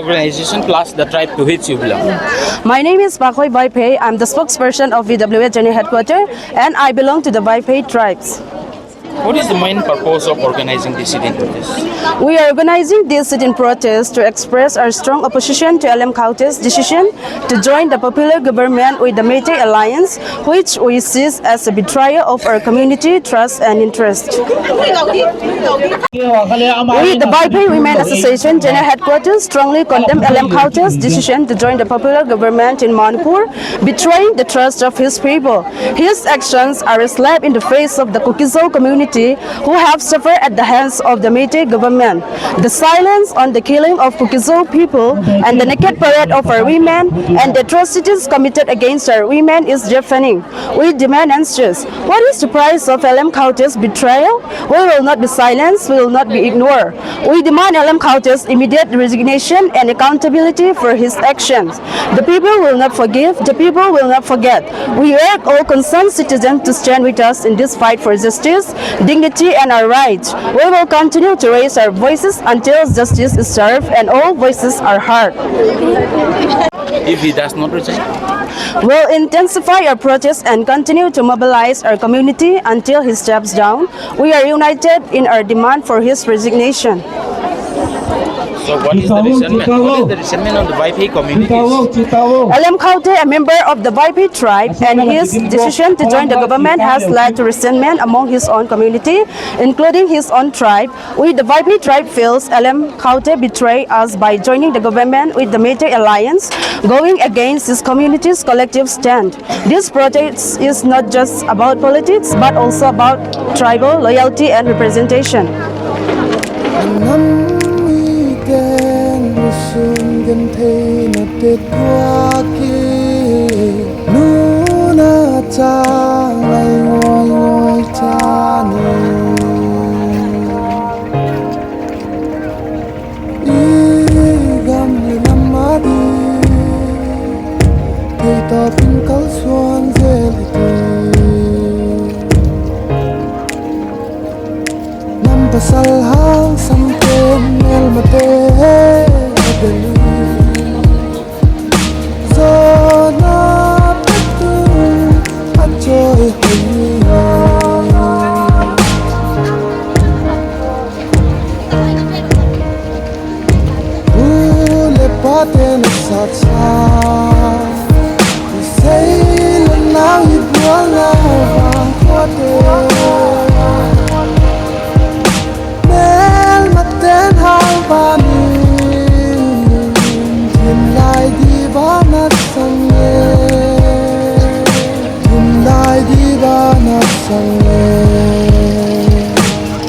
organization plus the tribe to which you belong? My name is VAIPHEI. I'm the spokesperson of VWA General Headquarters and I belong to the VAIPHEI tribes. What is the main purpose of organizing this sit-in protest? We are organizing this sit-in protest to express our strong opposition to LM Khaute's decision to join the popular government with the Meitei alliance, which we see as a betrayal of our community trust and interest. We, the VAIPHEI Women Association General Headquarters, strongly condemn LM Khaute's decision to join the popular government in Manipur, betraying the trust of his people. His actions are a slap in the face of the Kuki-Zo community who have suffered at the hands of the Meitei government. The silence on the killing of Kuki-Zo people and the naked parade of our women and the atrocities committed against our women is deafening. We demand answers. What is the price of LM Khaute's betrayal? We will not be silenced, we will not be ignored. We demand LM Khaute's immediate resignation and accountability for his actions. The people will not forgive, the people will not forget. We urge all concerned citizens to stand with us in this fight for justice, dignity and our rights. We will continue to raise our voices until justice is served and all voices are heard. If he does not resign? We'll intensify our protests and continue to mobilize our community until he steps down. We are united in our demand for his resignation. So what is the resentment? What is the resentment of the VAIPHEI communities? LM Khaute, a member of the VAIPHEI tribe, and his decision to join the government has led to resentment among his own community, including his own tribe. We, the VAIPHEI tribe, feels LM Khaute betrayed us by joining the government with the Meitei alliance, going against his community's collective stand. This protest is not just about politics, but also about tribal loyalty and representation. Gần thế là tết qua kia nu na cha ngày ngồi ngồi cha nè ý gam như năm má đi thầy ta pin cáo xuân dễ lì năm pasal hang sampai mel mate dali zona patu ajoy hoya ule paten sacha say la nang ibuana bang kwate mel maten hang bani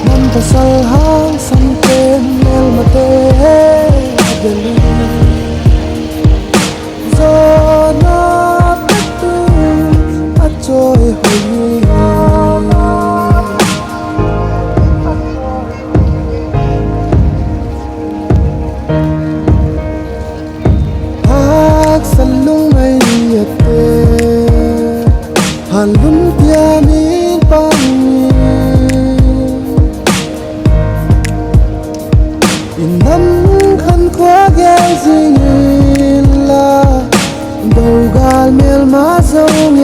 Nam pasal hang sampai mel mate dali zona patu ajoy hoya ak salung ay yate halun piamin pangin inam khan khwa gazing la dogal mel ma zong